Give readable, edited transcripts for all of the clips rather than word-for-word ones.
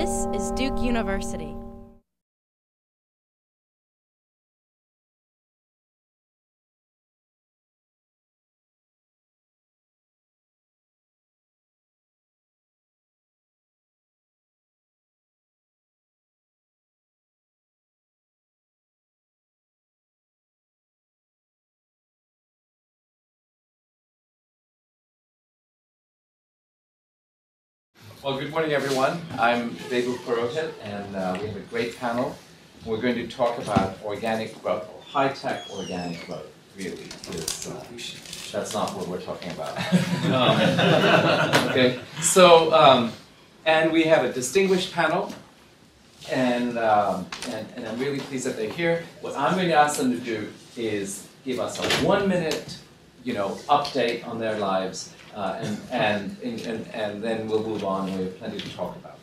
This is Duke University. Well, good morning, everyone. I'm David Purohit, and we have a great panel. We're going to talk about organic growth, or high-tech organic growth, really, because that's not what we're talking about. Okay, so, and we have a distinguished panel, and I'm really pleased that they're here. What I'm going to ask them to do is give us a 1-minute, update on their lives. And then we'll move on. We have plenty to talk about.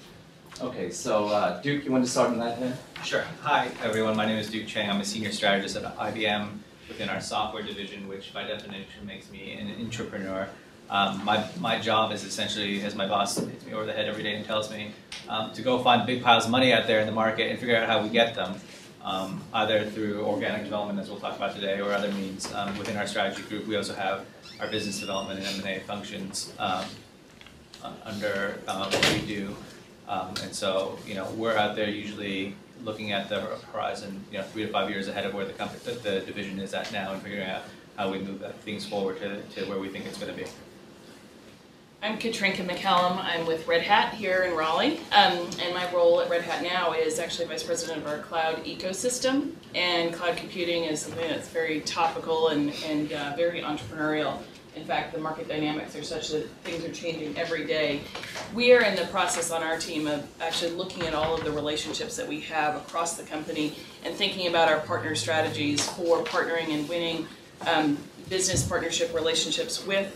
Okay, so Duke, you want to start on that here? Sure. Hi, everyone. My name is Duke Chang. I'm a senior strategist at IBM within our software division, which by definition makes me an intrapreneur. My job is essentially, as my boss hits me over the head every day and tells me, to go find big piles of money out there in the market and figure out how we get them, either through organic development, as we'll talk about today, or other means. Within our strategy group, we also have our business development and M&A functions under what we do. And so, we're out there usually looking at the horizon, 3 to 5 years ahead of where the division is at now, and figuring out how we move things forward to where we think it's going to be. I'm Katrinka McCallum. I'm with Red Hat here in Raleigh, and my role at Red Hat now is actually Vice President of our cloud ecosystem, and cloud computing is something that's very topical and very entrepreneurial. In fact, the market dynamics are such that things are changing every day. We are in the process on our team of actually looking at all of the relationships that we have across the company and thinking about our partner strategies for partnering and winning business partnership relationships with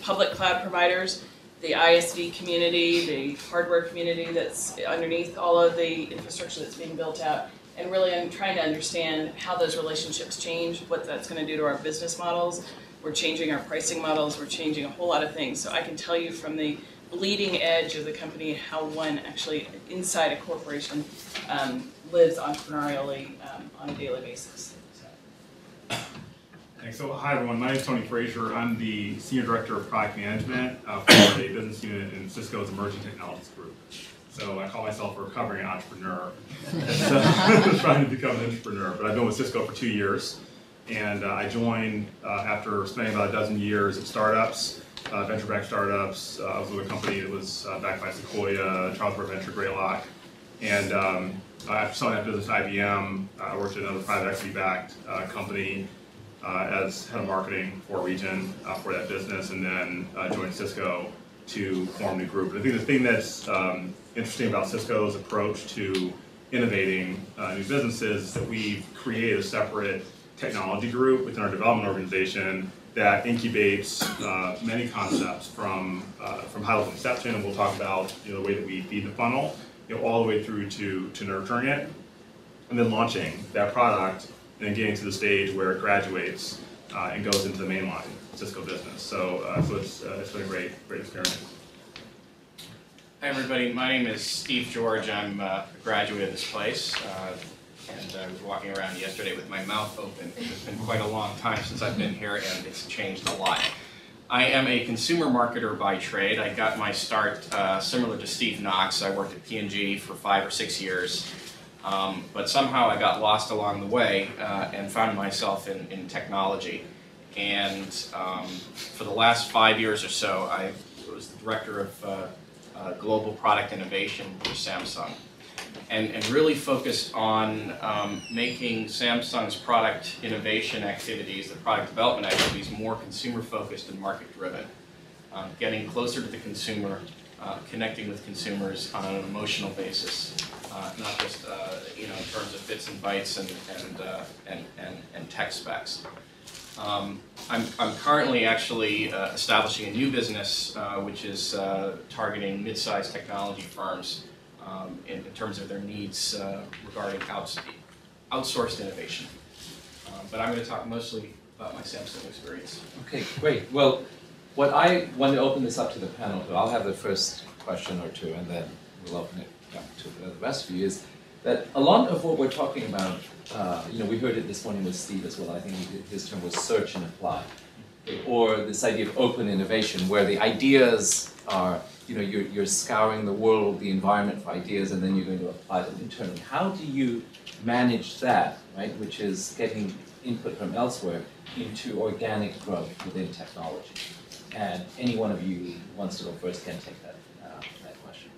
public cloud providers, the ISV community, the hardware community that's underneath all of the infrastructure that's being built out. And really I'm trying to understand how those relationships change, what that's going to do to our business models. We're changing our pricing models, we're changing a whole lot of things. So I can tell you from the bleeding edge of the company how one actually inside a corporation lives entrepreneurially on a daily basis. Thanks. So, hi everyone, my name is Tony Frazier. I'm the Senior Director of Product Management for a business unit in Cisco's Emerging Technologies Group. So I call myself a recovering entrepreneur. So I'm trying to become an entrepreneur, but I've been with Cisco for 2 years. And I joined after spending about a dozen years at startups, venture-backed startups. I was with a company that was backed by Sequoia, Charles River Venture, Greylock. And after selling that business to IBM, I worked at another private equity-backed company as head of marketing for a region for that business, and then joined Cisco to form the group. And I think the thing that's interesting about Cisco's approach to innovating new businesses is that we've created a separate technology group within our development organization that incubates many concepts from high-level conception, and we'll talk about the way that we feed the funnel, all the way through to nurturing it, and then launching that product, and then getting to the stage where it graduates and goes into the mainline Cisco business. So, it's been a great experience. Hi everybody, my name is Steve George. I'm a graduate of this place, and I was walking around yesterday with my mouth open. It's been quite a long time since I've been here, and it's changed a lot. I am a consumer marketer by trade. I got my start similar to Steve Knox. I worked at P&G for 5 or 6 years. But somehow I got lost along the way and found myself in technology. And for the last 5 years or so, I was the director of global product innovation for Samsung, and really focused on making Samsung's product innovation activities, the product development activities, more consumer-focused and market-driven, getting closer to the consumer, connecting with consumers on an emotional basis. Not just in terms of bits and bytes and tech specs. I'm currently actually establishing a new business which is targeting mid-sized technology firms in terms of their needs regarding outsourced innovation. But I'm going to talk mostly about my Samsung experience. Okay, great. Well, what I want to open this up to the panel to, I'll have the first question or two, and then we'll open it up to the rest of you, is that a lot of what we're talking about, we heard it this morning with Steve as well. I think his term was search and apply, or this idea of open innovation, where the ideas are, you're scouring the world, the environment for ideas, and then you're going to apply them internally. How do you manage that, right? Which is getting input from elsewhere into organic growth within technology. And any one of you who wants to go first can take that question.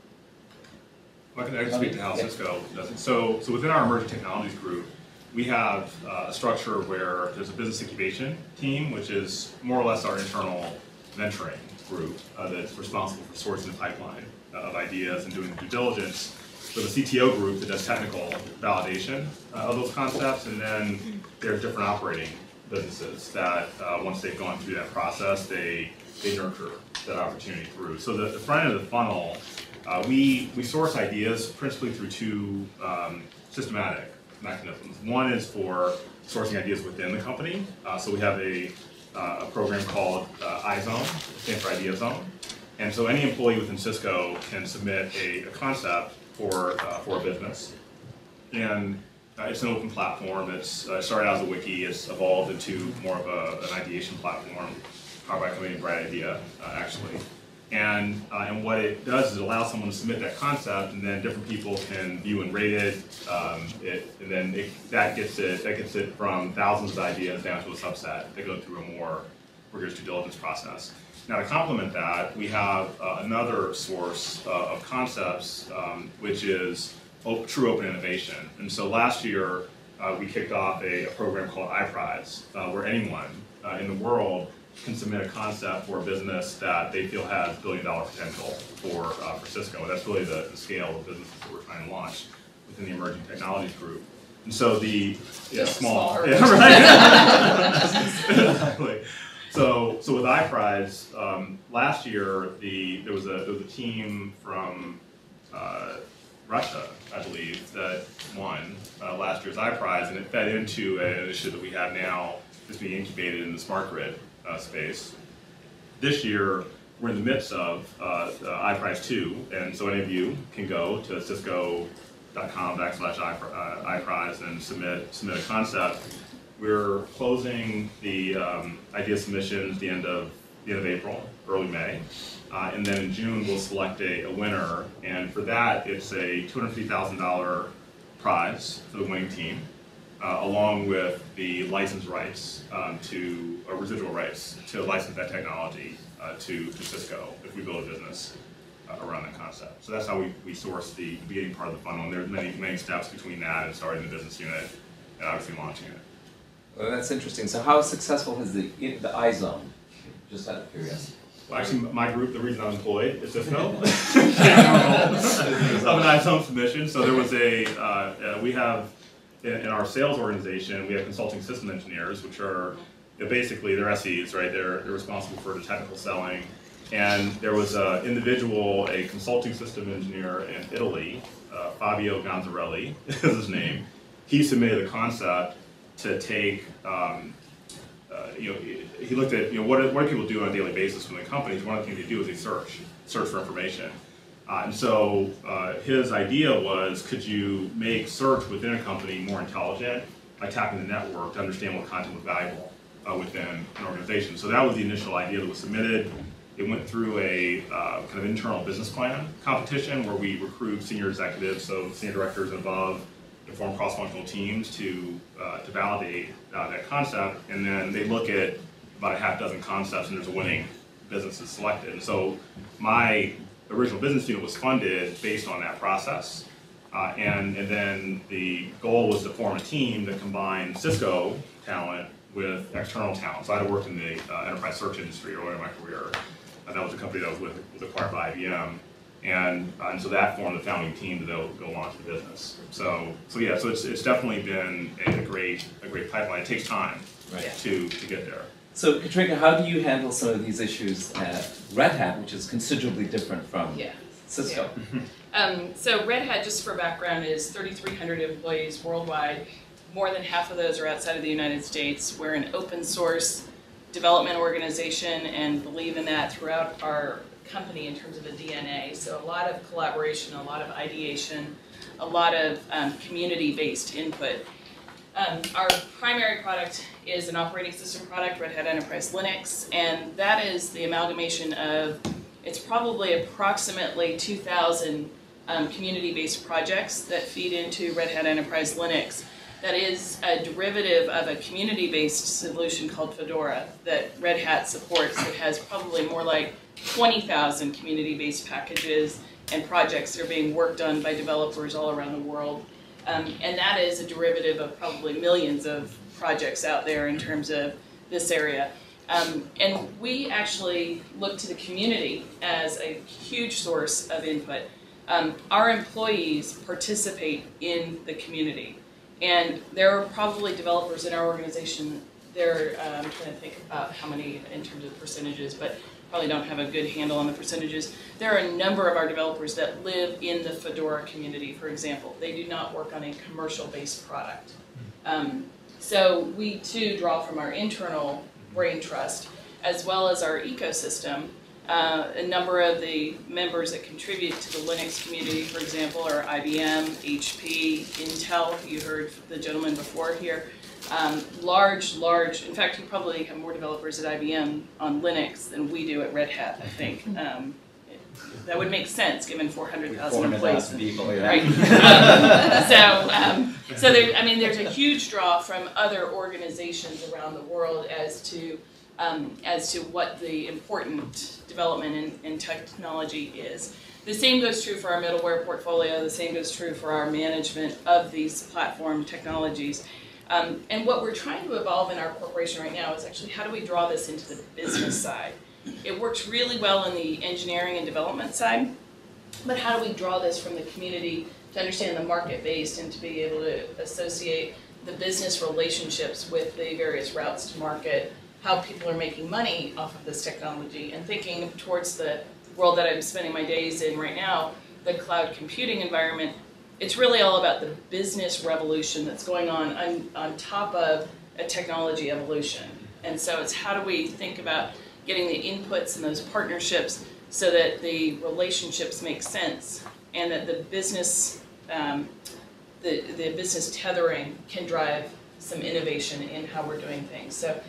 I can speak to how Cisco does it. So within our emerging technologies group, we have a structure where there's a business incubation team, which is more or less our internal venturing group that's responsible for sourcing the pipeline of ideas and doing the due diligence. With a CTO group that does technical validation of those concepts, and then there's different operating businesses that once they've gone through that process, they nurture that opportunity through. So the front end of the funnel, we source ideas principally through two systematic mechanisms. One is for sourcing ideas within the company. So we have a program called iZone, stands for Idea Zone. And so any employee within Cisco can submit a concept for a business. And it's an open platform. It's started out as a wiki. It's evolved into more of an ideation platform, powered by a company, Bright Idea, actually. And what it does is it allows someone to submit that concept, and then different people can view and rate it. And then that gets it from thousands of ideas down to a subset. They go through a more rigorous due diligence process. Now, to complement that, we have another source of concepts, which is true open innovation. And so last year, we kicked off a program called iPrize, where anyone in the world can submit a concept for a business that they feel has billion-dollar potential for Cisco. And that's really the scale of businesses that we're trying to launch within the emerging technologies group. And so small. Yeah, right. Exactly. So with iPrize, last year there was a team from Russia, I believe, that won last year's iPrize, and it fed into an initiative that we have now that's being incubated in the smart grid space. This year, we're in the midst of iPrize 2, and so any of you can go to cisco.com/iPrize and submit a concept. We're closing the idea submissions the end of April, early May, and then in June we'll select a winner, and for that it's a $250,000 prize for the winning team, along with the license rights residual rights to license that technology to Cisco if we build a business around that concept. So that's how we source the beginning part of the funnel, and there's many steps between that and starting the business unit and obviously launching it. Well, that's interesting. So how successful has the iZone, just out of curiosity? Well, actually, my group, the reason I'm employed is Cisco. Of an iZone submission. So there was we have, in our sales organization, we have consulting system engineers, which are basically, they're SEs, right? They're responsible for the technical selling. And there was a consulting system engineer in Italy, Fabio Gonzarelli is his name. He submitted a concept to take, he looked at, what do people do on a daily basis within companies? One of the things they do is they search for information. And so his idea was, could you make search within a company more intelligent by tapping the network to understand what content was valuable within an organization? So that was the initial idea that was submitted. It went through a kind of internal business plan competition where we recruit senior executives, so senior directors and above, to form cross-functional teams to validate that concept, and then they look at about a half dozen concepts, and there's a winning business is selected. And so my original business unit was funded based on that process, and then the goal was to form a team that combined Cisco talent with external talent. So I had worked in the enterprise search industry earlier in my career. That was a company that was acquired by IBM. And so that formed the founding team to go launch the business. So it's definitely been a great pipeline. It takes time, right, to get there. So Katrinka, how do you handle some of these issues at Red Hat, which is considerably different from Cisco? Yeah. So Red Hat, just for background, is 3,300 employees worldwide. More than half of those are outside of the United States. We're an open source development organization and believe in that throughout our company in terms of a DNA. So a lot of collaboration, a lot of ideation, a lot of community-based input. Our primary product is an operating system product, Red Hat Enterprise Linux, and that is the amalgamation of, it's probably approximately 2,000 community-based projects that feed into Red Hat Enterprise Linux. That is a derivative of a community-based solution called Fedora that Red Hat supports. It has probably more like 20,000 community-based packages and projects that are being worked on by developers all around the world. And that is a derivative of probably millions of projects out there in terms of this area. And we actually look to the community as a huge source of input. Our employees participate in the community. And there are probably developers in our organization, I'm trying to think about how many in terms of percentages, but probably don't have a good handle on the percentages. There are a number of our developers that live in the Fedora community, for example. They do not work on a commercial-based product. So we too draw from our internal brain trust, as well as our ecosystem. A number of the members that contribute to the Linux community, for example, are IBM, HP, Intel. You heard the gentleman before here. Large, in fact, you probably have more developers at IBM on Linux than we do at Red Hat, I think. That would make sense given 400,000 employees. People, yeah. Right. So there, I mean, there's a huge draw from other organizations around the world as to what the important development in technology is. The same goes true for our middleware portfolio. The same goes true for our management of these platform technologies. And what we're trying to evolve in our corporation right now is actually how do we draw this into the business side? It works really well in the engineering and development side, but how do we draw this from the community to understand the market-based and to be able to associate the business relationships with the various routes to market, how people are making money off of this technology, and thinking towards the world that I'm spending my days in right now, the cloud computing environment. It's really all about the business revolution that's going on top of a technology evolution. And so it's how do we think about getting the inputs and those partnerships so that the relationships make sense and that the business business tethering can drive some innovation in how we're doing things. So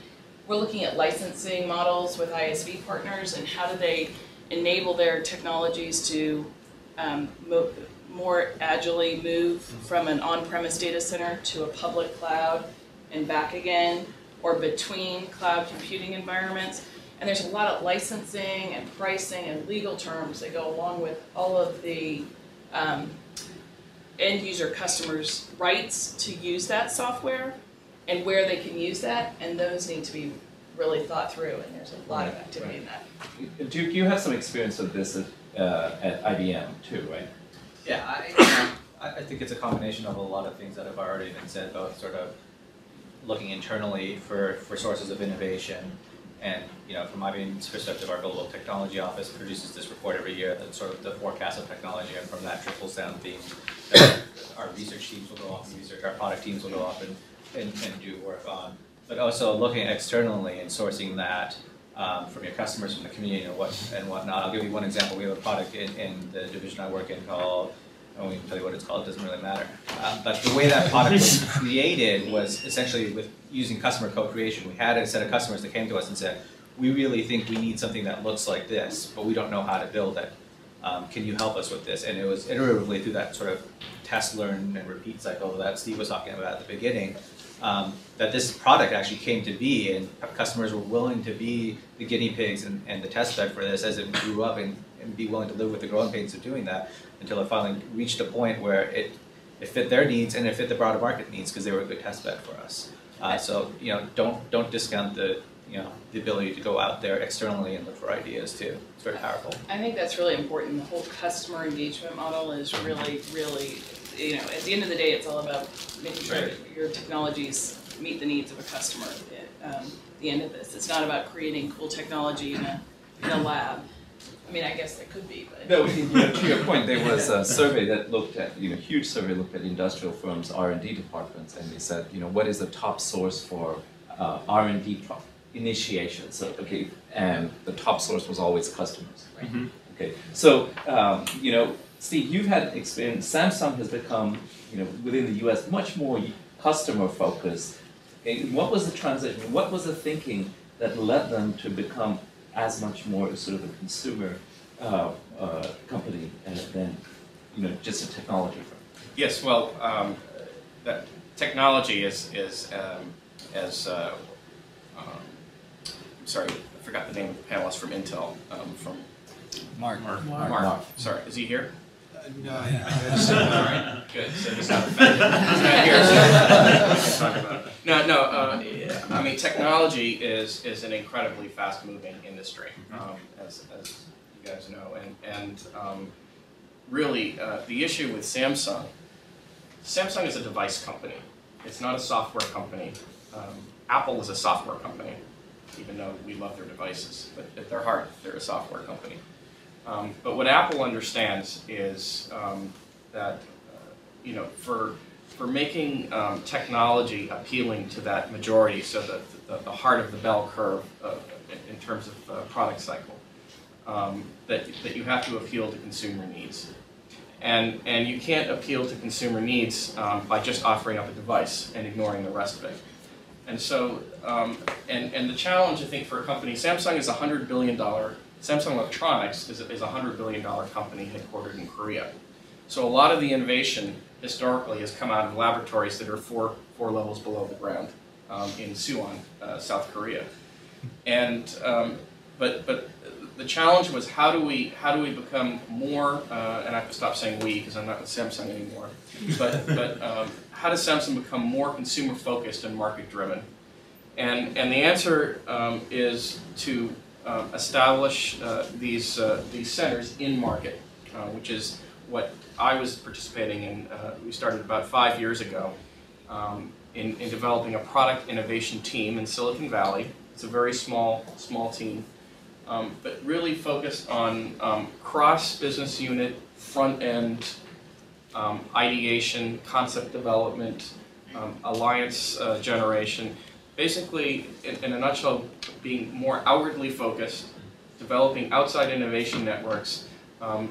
we're looking at licensing models with ISV partners and how do they enable their technologies to more agilely move from an on-premise data center to a public cloud and back again, or between cloud computing environments. And there's a lot of licensing and pricing and legal terms that go along with all of the end user customers' rights to use that software and where they can use that, and those need to be really thought through, and there's a lot of activity in that. Duke, you have some experience of this at IBM too, right? Yeah, I think it's a combination of a lot of things that have already been said, both sort of looking internally for sources of innovation. And from IBM's perspective, our Global Technology Office produces this report every year that's sort of the forecast of technology, and from that trickles down themes. Our research teams will go off and research, our product teams will go off and do work on. But also looking externally and sourcing that from your customers, from the community, and whatnot. I'll give you one example. We have a product in the division I work in called, I won't even tell you what it's called, it doesn't really matter. But the way that product was created was essentially with using customer co-creation. We had a set of customers that came to us and said, we really think we need something that looks like this, but we don't know how to build it. Can you help us with this? And it was iteratively through that sort of test, learn, and repeat cycle that Steve was talking about at the beginning, that this product actually came to be, and customers were willing to be the guinea pigs and the test bed for this as it grew up and be willing to live with the growing pains of doing that until it finally reached a point where it fit their needs and it fit the broader market needs because they were a good test bed for us. So don't discount the ability to go out there externally and look for ideas too. It's very powerful. I think that's really important. The whole customer engagement model is really, really, at the end of the day, it's all about making sure that your technologies meet the needs of a customer at the end of this. It's not about creating cool technology in a lab. I mean, I guess it could be, but... No, to your point, there was a survey that looked at, huge survey looked at industrial firms' R&D departments, and they said, what is the top source for R&D initiation. So, okay, and the top source was always customers. Right? Mm-hmm. Okay, so, you know, Steve, you've had experience. Samsung has become, you know, within the US, much more customer focused. Okay, what was the transition? What was the thinking that led them to become as much more sort of a consumer company than, you know, just a technology firm? Yes, well, that technology is sorry, I forgot the name of the panelist from Intel, from Mark. Mark. Sorry, is he here? No, All right, good. So he's not offended. He's not here. So we can talk about it. No. I mean, technology is an incredibly fast-moving industry, as you guys know, and really the issue with Samsung is a device company. It's not a software company. Apple is a software company, even though we love their devices, but at their heart, they're a software company. But what Apple understands is that you know, for making technology appealing to that majority, so that the heart of the bell curve in terms of product cycle, that you have to appeal to consumer needs, and you can't appeal to consumer needs by just offering up a device and ignoring the rest of it. And so, and the challenge, I think, for a company, Samsung is $100 billion. Samsung Electronics is a $100 billion company headquartered in Korea. So a lot of the innovation historically has come out of laboratories that are four levels below the ground in Suwon, South Korea. And but the challenge was how do we become more, and I have to stop saying we because I'm not with Samsung anymore. But how does Samsung become more consumer focused and market driven? And the answer is to establish these centers in market, which is what I was participating in. We started about 5 years ago in developing a product innovation team in Silicon Valley. It's a very small team, but really focused on cross business unit, front end ideation, concept development, alliance generation. Basically, in a nutshell, being more outwardly focused, developing outside innovation networks,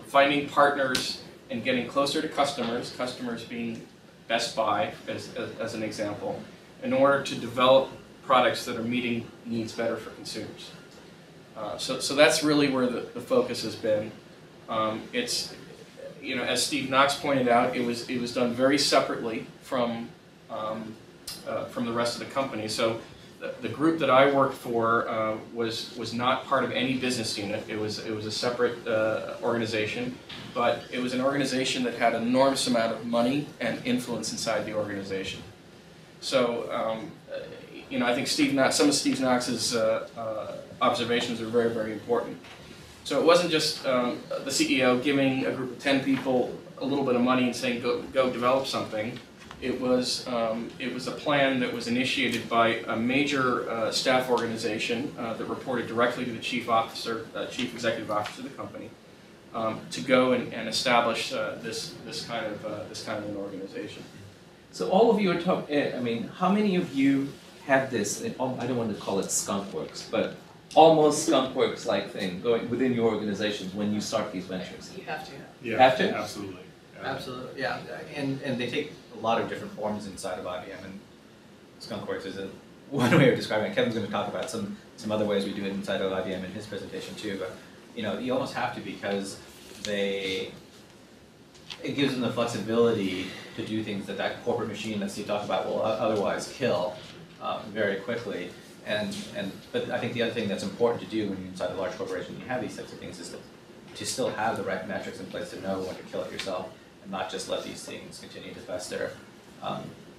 finding partners and getting closer to customers, customers being Best Buy as an example, in order to develop products that are meeting needs better for consumers. So that's really where the focus has been. It's, you know, as Steve Knox pointed out, it was done very separately from the rest of the company. So the group that I worked for was not part of any business unit. It was a separate organization, but it was an organization that had an enormous amount of money and influence inside the organization. So you know, I think some of Steve Knox's observations are very, very important. So it wasn't just the CEO giving a group of 10 people a little bit of money and saying go develop something. It was a plan that was initiated by a major staff organization that reported directly to the chief executive officer of the company to go and establish this kind of an organization. So all of you are talking. I mean, how many of you have this? I don't want to call it skunkworks, but almost skunkworks-like thing going within your organizations when you start these ventures. You have to. Yeah, Have to? Absolutely. Absolutely, yeah. And they take a lot of different forms inside of IBM, and skunkworks is one way of describing it. Kevin's going to talk about some other ways we do it inside of IBM in his presentation too. But you know, you almost have to, because it gives them the flexibility to do things that corporate machine that Steve talked about will otherwise kill very quickly. But I think the other thing that's important to do when you're inside a large corporation, you have these types of things, is to still have the right metrics in place to know when to kill it yourself, and not just let these things continue to fester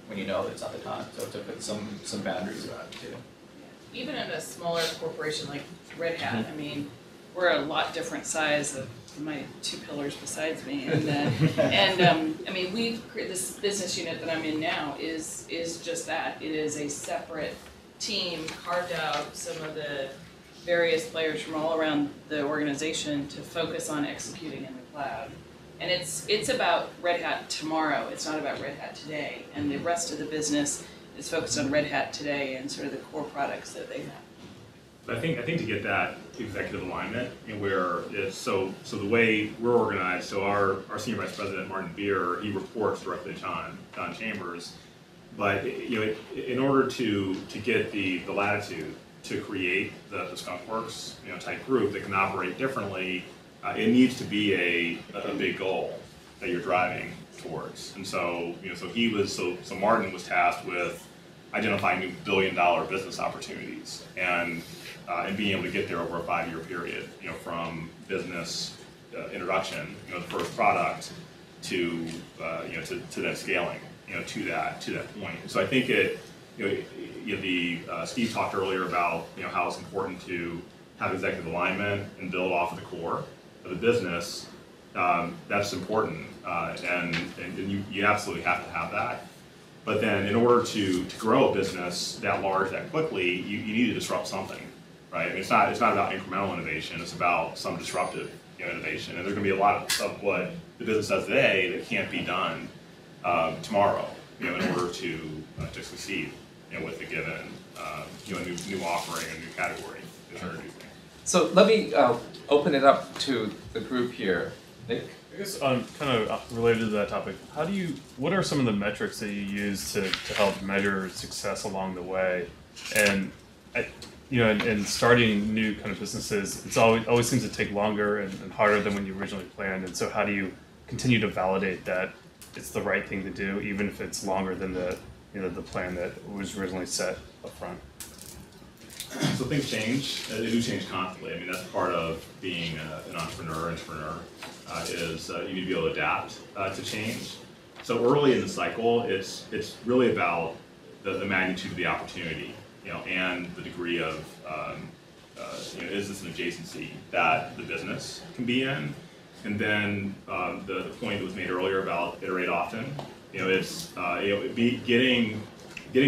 when you know it's not the time. So to put some boundaries around it too. Even in a smaller corporation like Red Hat, I mean, we're a lot different size than my two pillars besides me, and I mean, this business unit that I'm in now is just that. It is a separate team carved out, some of the various players from all around the organization to focus on executing in the cloud. And it's about Red Hat tomorrow, it's not about Red Hat today. And the rest of the business is focused on Red Hat today and sort of the core products that they have. I think to get that executive alignment, where it's so the way we're organized. So our senior vice president Martin Beer, he reports directly to John Chambers, but in order to get the latitude to create the Skunk Works type group that can operate differently, it needs to be a big goal that you're driving towards. And so so Martin was tasked with identifying new billion-dollar business opportunities and being able to get there over a 5-year period, from business introduction, the first product to then scaling, to that point. So I think Steve talked earlier about how it's important to have executive alignment and build off of the core of the business. That's important, and you absolutely have to have that. But then in order to grow a business that large, that quickly, you need to disrupt something, right? I mean, it's not about incremental innovation, it's about some disruptive innovation. And there's going to be a lot of what the business does today that can't be done tomorrow, in order to succeed with a given new offering, a new category that you're introducing. So let me open it up to the group here. Nick? I guess kind of related to that topic, what are some of the metrics that you use to help measure success along the way? And in starting new kind of businesses, it's always seems to take longer and harder than when you originally planned. And so how do you continue to validate that it's the right thing to do, even if it's longer than the plan that was originally set up front? So things change. They do change constantly. I mean, that's part of being an entrepreneur is you need to be able to adapt to change. So early in the cycle, it's really about the magnitude of the opportunity, and the degree of is this an adjacency that the business can be in, and then the point that was made earlier about iterate often. It's getting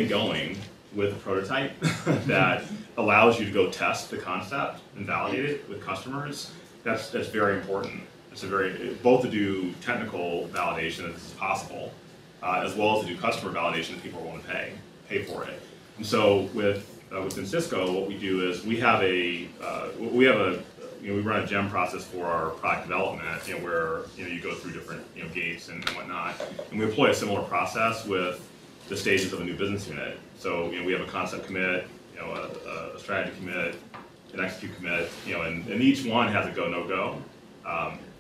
going with a prototype that allows you to go test the concept and validate it with customers. That's very important. It's both to do technical validation that this is possible, as well as to do customer validation that people want to pay for it. And so within Cisco, what we do is we run a GEM process for our product development, where you go through different gates and whatnot, and we employ a similar process with the stages of a new business unit. So we have a concept commit, a strategy commit, an execute commit, and each one has a go no go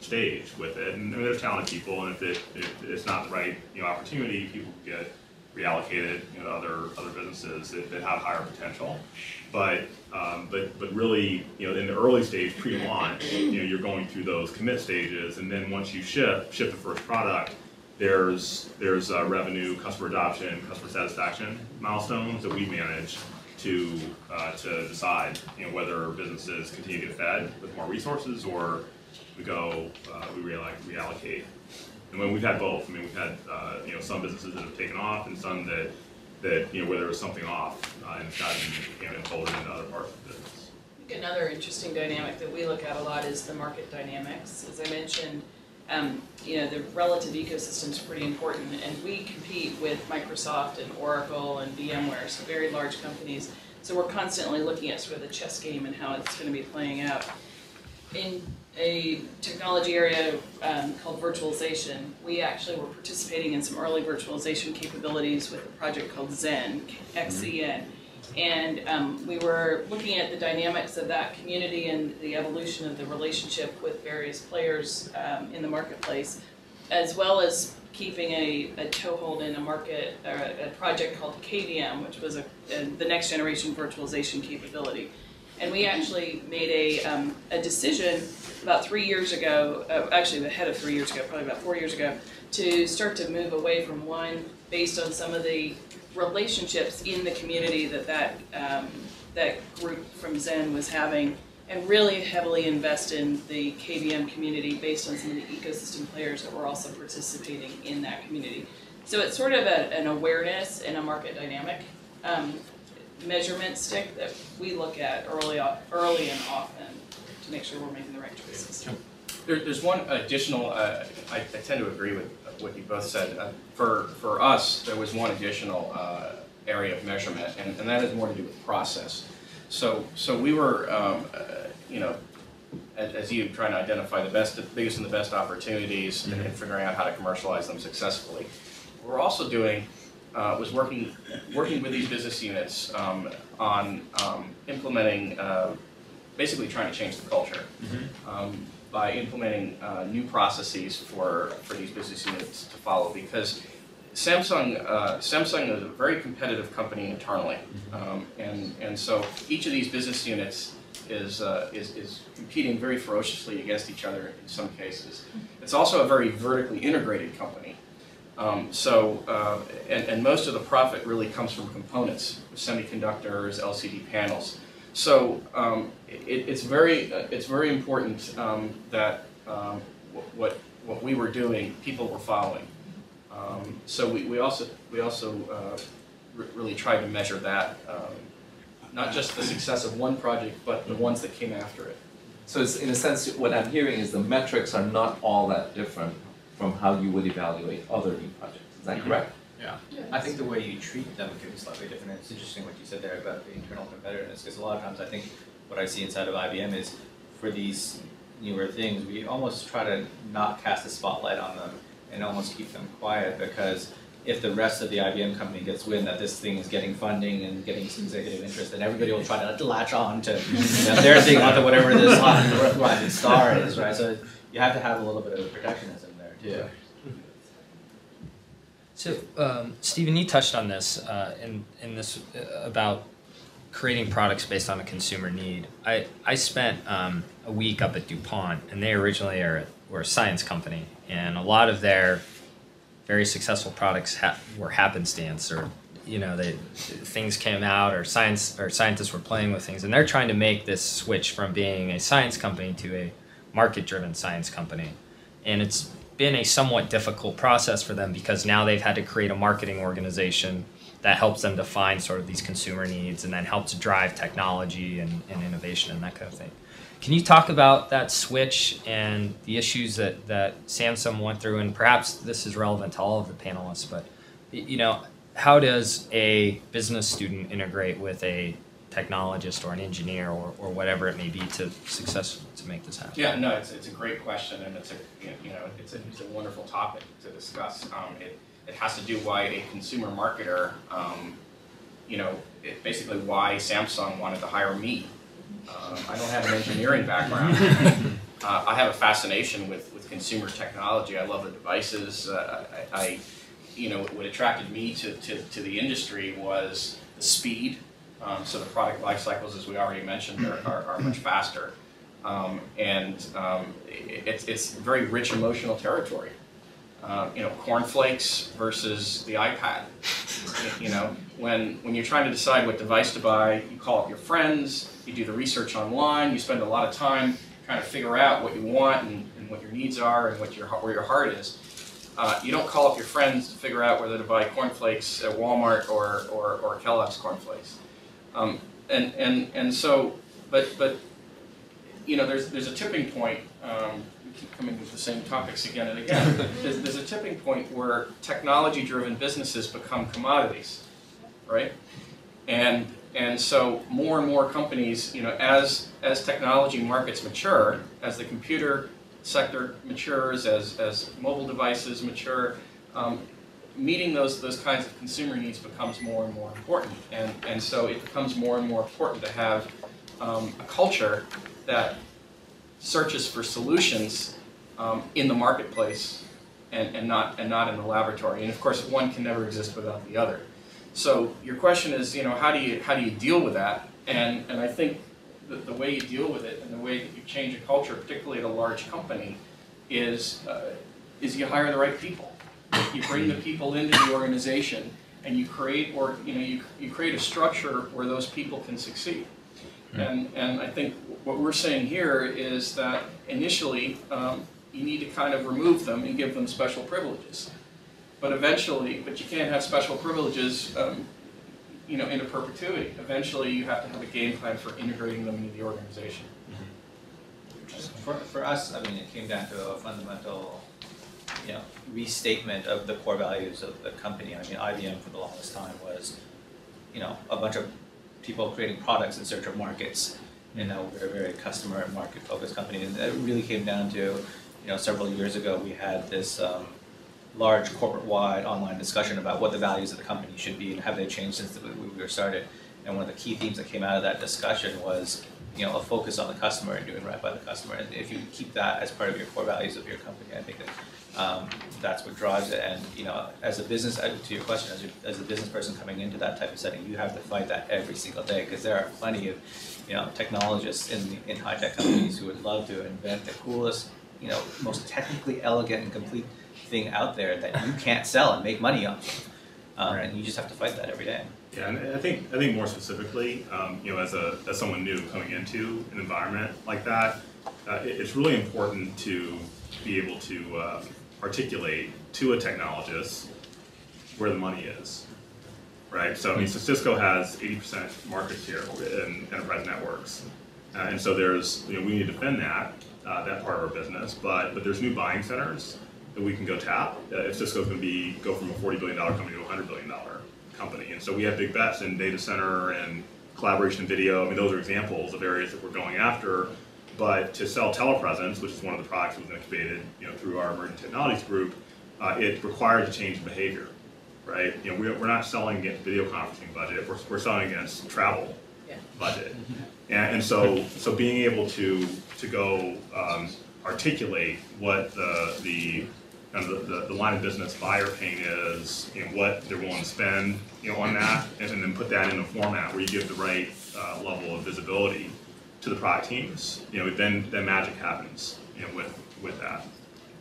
stage with it. And there's talented people, and if it's not the right opportunity, people get reallocated to other businesses that have higher potential. But really, in the early stage, pre-launch, you're going through those commit stages, and then once you ship the first product, there's revenue, customer adoption, customer satisfaction milestones that we manage to decide whether businesses continue to get fed with more resources or we reallocate. And when we've had both, I mean, we've had some businesses that have taken off and some that where there was something off and it's gotten folded into other parts of the business. I think another interesting dynamic that we look at a lot is the market dynamics. As I mentioned, the relative ecosystem is pretty important, and we compete with Microsoft and Oracle and VMware, so very large companies. So we're constantly looking at sort of the chess game and how it's going to be playing out. In a technology area called virtualization, we actually were participating in some early virtualization capabilities with a project called Xen, XEN. And we were looking at the dynamics of that community and the evolution of the relationship with various players in the marketplace, as well as keeping a toehold in a project called KVM, which was the next generation virtualization capability. And we actually made a decision about 3 years ago, actually ahead of 3 years ago, probably about 4 years ago, to start to move away from one based on some of the relationships in the community that group from Xen was having, and really heavily invest in the KVM community based on some of the ecosystem players that were also participating in that community. So it's sort of an awareness and a market dynamic measurement stick that we look at early and often to make sure we're making the right choices. There's one additional, I tend to agree with what you both said. For us, there was one additional area of measurement, and that has more to do with process. So we were, you know, as you trying to identify the biggest and the best opportunities and figuring out how to commercialize them successfully. What we're also doing was working with these business units on implementing, basically trying to change the culture by implementing new processes for these business units to follow, because Samsung is a very competitive company internally, and so each of these business units is competing very ferociously against each other in some cases. It's also a very vertically integrated company. And most of the profit really comes from components, semiconductors, LCD panels. So it's very important that what we were doing, people were following. So we also really tried to measure that. Not just the success of one project, but the ones that came after it. So it's, in a sense, what I'm hearing is the metrics are not all that different from how you would evaluate other new projects. Is that correct? Yeah. I think the way you treat them could be slightly different. It's interesting what you said there about the internal competitiveness, because a lot of times I think what I see inside of IBM is for these newer things, we almost try to not cast a spotlight on them and almost keep them quiet, because if the rest of the IBM company gets wind that this thing is getting funding and getting some executive interest, then everybody will try to latch on to their thing, onto whatever this rising star is, right? So you have to have a little bit of protectionism there too. So, Stephen, you touched on this in this about creating products based on a consumer need. I spent a week up at DuPont, and they originally were a science company, and a lot of their very successful products were happenstance, or things came out, or scientists were playing with things, and they're trying to make this switch from being a science company to a market-driven science company, and it's been a somewhat difficult process for them, because now they've had to create a marketing organization that helps them define sort of these consumer needs, and then helps drive technology and innovation and that kind of thing. Can you talk about that switch and the issues that Samsung went through? And perhaps this is relevant to all of the panelists, but how does a business student integrate with a technologist or an engineer or whatever it may be to make this happen? Yeah, no, it's a great question, and it's a wonderful topic to discuss. It has to do why a consumer marketer, basically why Samsung wanted to hire me. I don't have an engineering background. I have a fascination with consumer technology. I love the devices. What attracted me to the industry was the speed. So the product life cycles, as we already mentioned, are much faster. It's very rich emotional territory. Cornflakes versus the iPad. When you're trying to decide what device to buy, you call up your friends, you do the research online, you spend a lot of time trying to figure out what you want and what your needs are and where your heart is. You don't call up your friends to figure out whether to buy cornflakes at Walmart or Kellogg's cornflakes. There's a tipping point. We keep coming with the same topics again and again. There's a tipping point where technology-driven businesses become commodities, right? And so more and more companies, as technology markets mature, as the computer sector matures, as mobile devices mature, meeting those kinds of consumer needs becomes more and more important. And so it becomes more and more important to have a culture that searches for solutions in the marketplace and not in the laboratory. And of course, one can never exist without the other. So your question is, how do you deal with that? And I think the way you deal with it and the way that you change a culture, particularly at a large company, is you hire the right people. You bring the people into the organization, and you create you create a structure where those people can succeed. And I think what we're saying here is that initially you need to kind of remove them and give them special privileges. But you can't have special privileges into perpetuity. Eventually you have to have a game plan for integrating them into the organization. For us, I mean, it came down to a fundamental restatement of the core values of the company. I mean, IBM for the longest time was, a bunch of people creating products in search of markets. And now we're a very customer and market focused company. And it really came down to, several years ago we had this large corporate-wide online discussion about what the values of the company should be and have they changed since we were started. And one of the key themes that came out of that discussion was, a focus on the customer and doing right by the customer. And if you keep that as part of your core values of your company, I think that that's what drives it. And as a business, to your question, as a business person coming into that type of setting, you have to fight that every single day because there are plenty of technologists in high-tech companies who would love to invent the coolest, most technically elegant and complete thing out there that you can't sell and make money on. And you just have to fight that every day. Yeah, and I think more specifically, as someone new coming into an environment like that, it's really important to be able to articulate to a technologist where the money is, right? So so Cisco has 80% market share in enterprise networks, and so there's we need to defend that part of our business, but there's new buying centers that we can go tap if Cisco's going to go from a $40 billion company to a $100 billion company. And so we have big bets in data center and collaboration and video. I mean, those are examples of areas that we're going after. But to sell telepresence, which is one of the products that was incubated, through our emerging technologies group, it requires a change in behavior, right? We're not selling against video conferencing budget. We're selling against travel budget. And so being able to go articulate what the line of business buyer pain is, what they're willing to spend, on that, and then put that in a format where you give the right level of visibility to the product teams. Then magic happens, with that.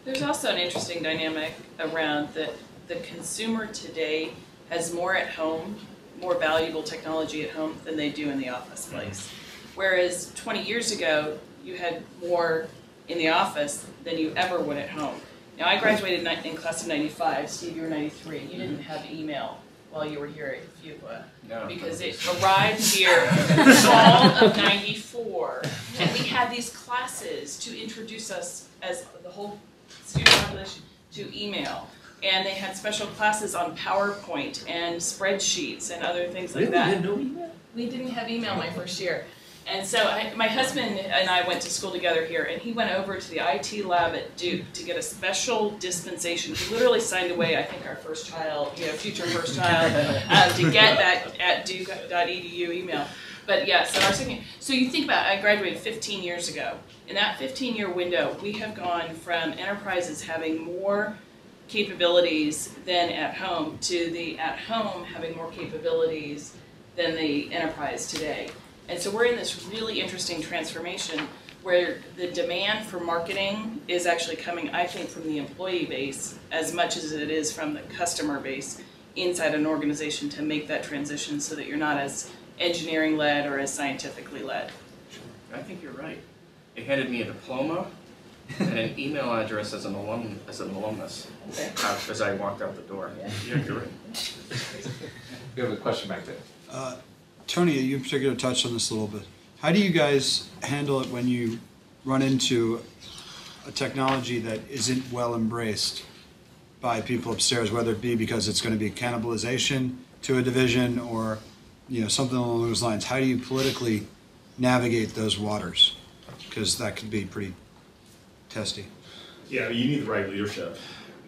There's also an interesting dynamic around that the consumer today has more at home, more valuable technology at home than they do in the office place. Whereas 20 years ago, you had more in the office than you ever would at home. Now, I graduated in class of 95. Steve, you were 93. You didn't have email while you were here at Fuqua. No. Because it arrived here in the fall of 94. And we had these classes to introduce us as the whole student population to email. And they had special classes on PowerPoint and spreadsheets and other things like that. We had no email? We didn't have email my first year. And so my husband and I went to school together here, and he went over to the IT lab at Duke to get a special dispensation. He literally signed away, I think, our first child, future first child, to get that at duke.edu email. But yeah, so you think about it, I graduated 15 years ago. In that 15-year window, we have gone from enterprises having more capabilities than at home to the at home having more capabilities than the enterprise today. And so we're in this really interesting transformation where the demand for marketing is actually coming, I think, from the employee base as much as it is from the customer base inside an organization to make that transition so that you're not as engineering-led or as scientifically led. I think you're right. They handed me a diploma and an email address as an alumnus as I walked out the door. Yeah, you're right. We have a question back there. Tony, you in particular touched on this a little bit. How do you guys handle it when you run into a technology that isn't well embraced by people upstairs, whether it be because it's going to be cannibalization to a division or something along those lines? How do you politically navigate those waters? Because that could be pretty testy. Yeah, you need the right leadership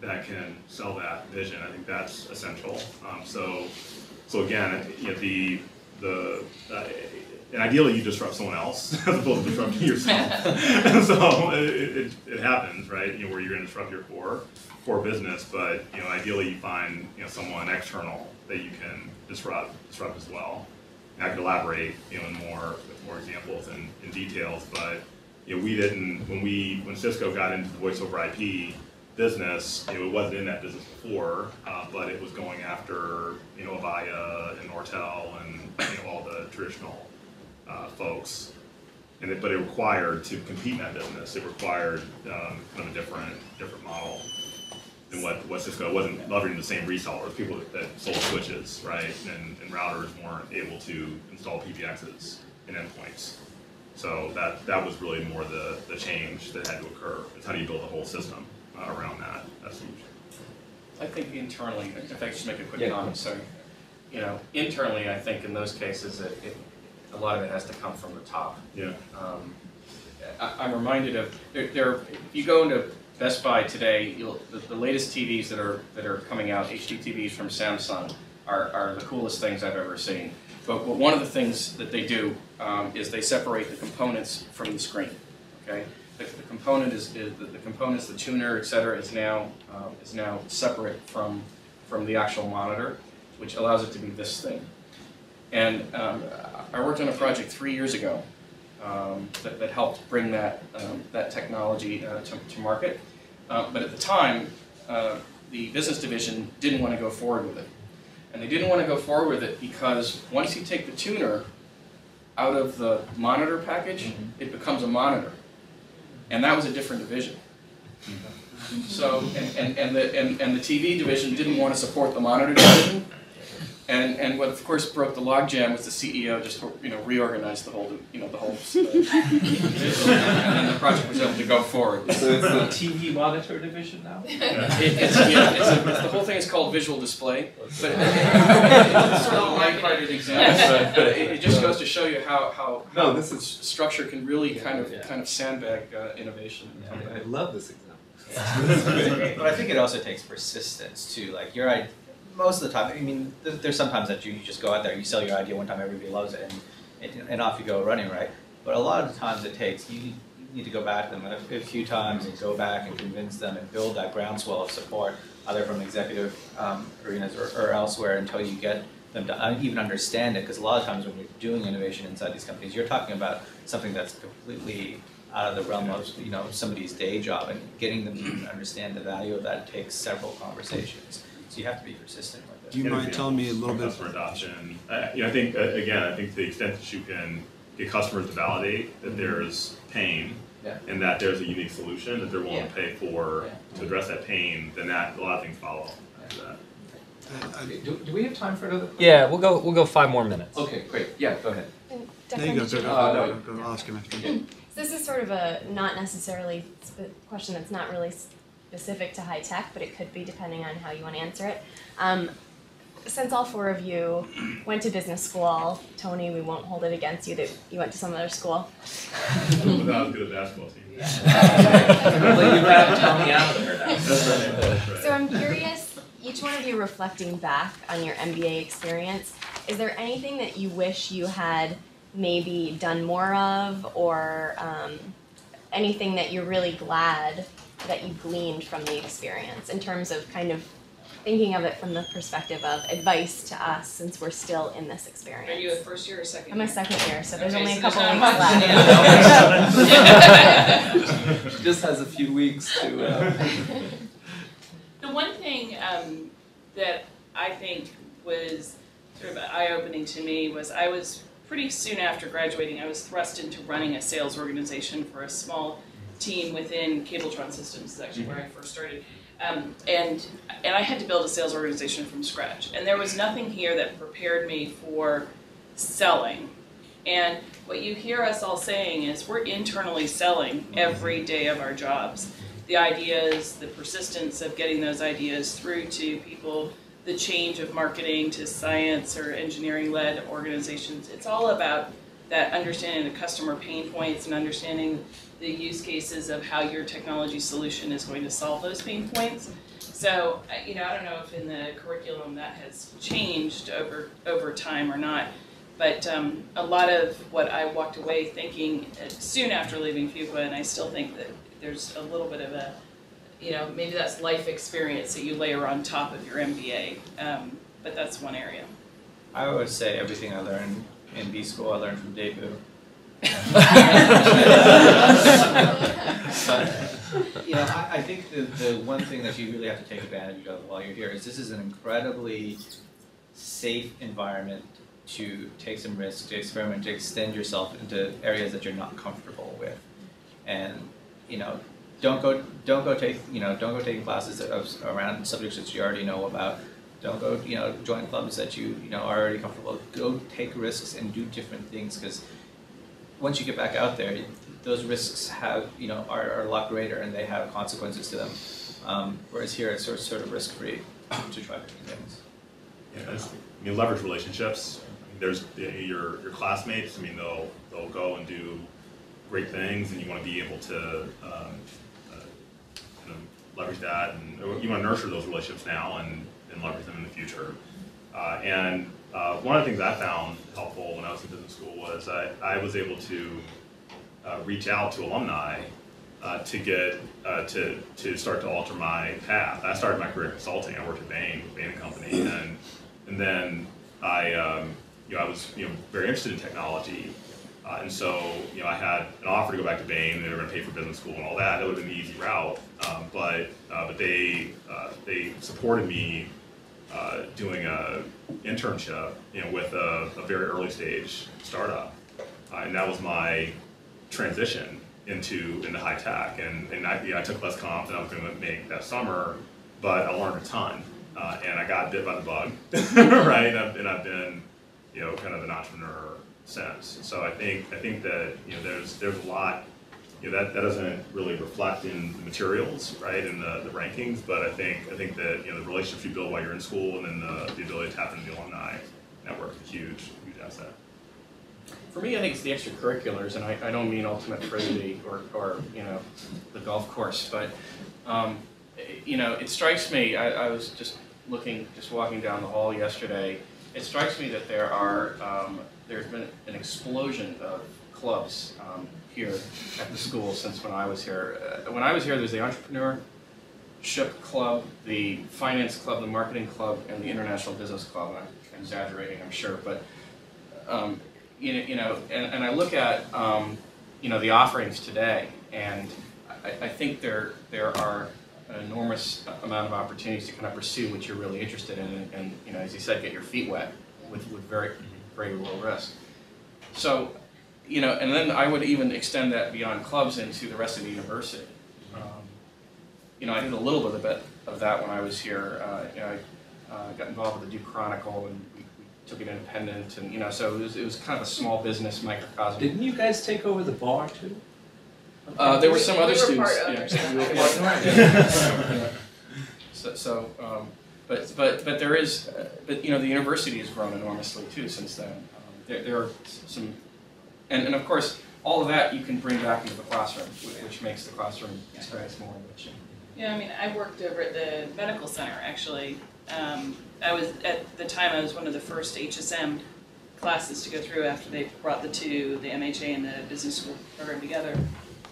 that can sell that vision. I think that's essential. So again, and ideally you disrupt someone else as opposed to disrupting yourself. And so it happens, right? Where you're going to disrupt your core business, but ideally you find someone external that you can disrupt as well. And I could elaborate in more examples and details, but we didn't when Cisco got into the voice over IP business, it wasn't in that business before, but it was going after Avaya and Nortel and all the traditional folks, but it required to compete in that business. It required kind of a different model than what Cisco. It wasn't leveraging the same resellers, people that sold switches, right, and routers weren't able to install PBXs and endpoints. So that was really more the change that had to occur. It's how do you build a whole system around that. That's huge. I think internally, if I could just make a quick comment, sorry. you know, internally, I think in those cases, a lot of it has to come from the top. Yeah. I'm reminded of if you go into Best Buy today, the latest TVs that are coming out, HD TVs from Samsung, are the coolest things I've ever seen. But one of the things that they do is they separate the components from the screen. Okay, the component is the components, the tuner, etc., is now separate from the actual monitor, which allows it to be this thing. And I worked on a project 3 years ago that helped bring that technology to market. But at the time, the business division didn't want to go forward with it. And they didn't want to go forward with it because once you take the tuner out of the monitor package, it becomes a monitor. And that was a different division. So, and the TV division didn't want to support the monitor division. And what of course broke the logjam was the CEO just reorganized the whole and then the project was able to go forward. So it's the TV monitor division now? The whole thing is called visual display, but it's sort of a light-hearted example. But it just goes to show you how this is structure can really kind of sandbag innovation. I love this example. But I think it also takes persistence too. Like most of the time, I mean, there's sometimes that you just go out there, you sell your idea one time, everybody loves it, and off you go running, right? But a lot of the times it takes, you need to go back to them a few times and go back and convince them and build that groundswell of support, either from executive arenas or elsewhere, until you get them to even understand it. Because a lot of times when you're doing innovation inside these companies, you're talking about something that's completely out of the realm of somebody's day job, and getting them to even understand the value of that takes several conversations. So you have to be persistent with it. Do you mind telling me a little bit? Customer adoption. I think again, to the extent that you can get customers to validate that there's pain and that there's a unique solution that they're willing to pay for to address that pain, then a lot of things follow after that. Do we have time for another question? Yeah, we'll go 5 more minutes. Okay, great. Yeah, go ahead. There you go. Go ask him after. This is sort of a not necessarily question that's not really specific to high tech, but it could be depending on how you want to answer it. Since all 4 of you went to business school, Tony, we won't hold it against you that you went to some other school. But I was good at basketball team. Well, you got to tell me out of her now. That's right. So I'm curious, each one of you reflecting back on your MBA experience, is there anything that you wish you had maybe done more of, or anything that you're really glad that you gleaned from the experience, in terms of kind of thinking of it from the perspective of advice to us, since we're still in this experience? Are you a first year or second I'm year? a second year, so there's Okay, only so a couple there's weeks not much. left. She just has a few weeks to. The one thing that I think was sort of eye-opening to me was I was pretty soon after graduating, I was thrust into running a sales organization for a small team within Cabletron Systems. Is actually where I first started. And I had to build a sales organization from scratch. And there was nothing here that prepared me for selling. And what you hear us all saying is we're internally selling every day of our jobs. The ideas, the persistence of getting those ideas through to people, the change of marketing to science or engineering-led organizations. It's all about that understanding the customer pain points and understanding the use cases of how your technology solution is going to solve those pain points. So, I don't know if in the curriculum that has changed over time or not, but a lot of what I walked away thinking soon after leaving Fuqua, and I still think that there's a little bit of a, maybe that's life experience that you layer on top of your MBA, but that's one area. I always say everything I learned in B school I learned from Debu. But, I think the one thing that you really have to take advantage of while you're here is this is an incredibly safe environment to take some risks, to experiment, to extend yourself into areas that you're not comfortable with, and don't go taking classes around subjects that you already know about. Don't go join clubs that you are already comfortable with. Go take risks and do different things, because once you get back out there, those risks are a lot greater and they have consequences to them. Whereas here it's sort of risk-free to try different things. leverage relationships. There's your classmates. I mean, they'll go and do great things, and you want to be able to leverage that, and you want to nurture those relationships now and leverage them in the future. One of the things I found helpful when I was in business school was I was able to reach out to alumni to get to start to alter my path. I started my career in consulting. I worked at Bain & Company, and then I was very interested in technology, and so I had an offer to go back to Bain. They were going to pay for business school and all that. That would have been the easy route, but they supported me doing a internship with a very early stage startup, and that was my transition into high tech. And I took less comp than I was going to make that summer, but I learned a ton, and I got bit by the bug, right? And I've been kind of an entrepreneur since. So I think that there's a lot that doesn't really reflect in the materials, right, in the rankings. But I think that the relationships you build while you're in school, and then the ability to tap into the alumni network is a huge asset. For me, I think it's the extracurriculars, and I don't mean ultimate frisbee or the golf course, but it strikes me. I was just walking down the hall yesterday. It strikes me that there's been an explosion of clubs here at the school since when I was here. When I was here, there's the Entrepreneurship Club, the Finance Club, the Marketing Club, and the International Business Club. I'm exaggerating, I'm sure, but and I look at the offerings today, and I think there are an enormous amount of opportunities to kind of pursue what you're really interested in, and as you said, get your feet wet with very, very low risk. So, and then I would even extend that beyond clubs into the rest of the university. I did a little bit of that when I was here. I got involved with the Duke Chronicle, and we took it independent, and so it was kind of a small business microcosm. Didn't you guys take over the bar too? There were some other students. But there is, the university has grown enormously too since then. There are some, and of course, all of that you can bring back into the classroom, which makes the classroom experience more enriching. Yeah, I mean, I worked over at the medical center, actually. I was, at the time, I was one of the first HSM classes to go through after they brought the MHA and the business school program together.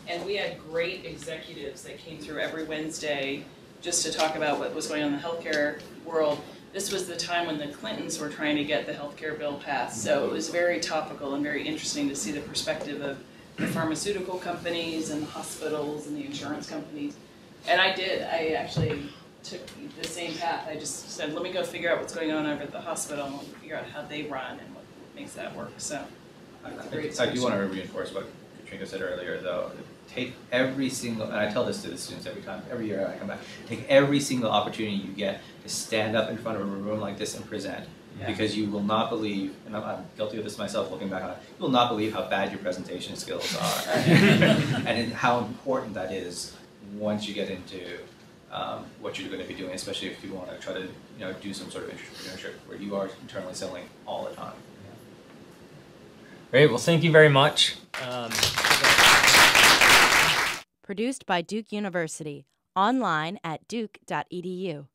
And we had great executives that came through every Wednesday just to talk about what was going on in the healthcare world. This was the time when the Clintons were trying to get the healthcare bill passed, so it was very topical and very interesting to see the perspective of the pharmaceutical companies and the hospitals and the insurance companies. And I actually took the same path. I just said, let me go figure out what's going on over at the hospital and figure out how they run and what makes that work. So I do want to reinforce what Katrina said earlier, though. Take every single, and I tell this to the students every year I come back, take every single opportunity you get to stand up in front of a room like this and present. Yeah. Because you will not believe, and I'm guilty of this myself looking back on it, you will not believe how bad your presentation skills are. And how important that is once you get into what you're going to be doing, especially if you want to try to do some sort of entrepreneurship where you are internally selling all the time. Great, well thank you very much. Produced by Duke University, online at duke.edu.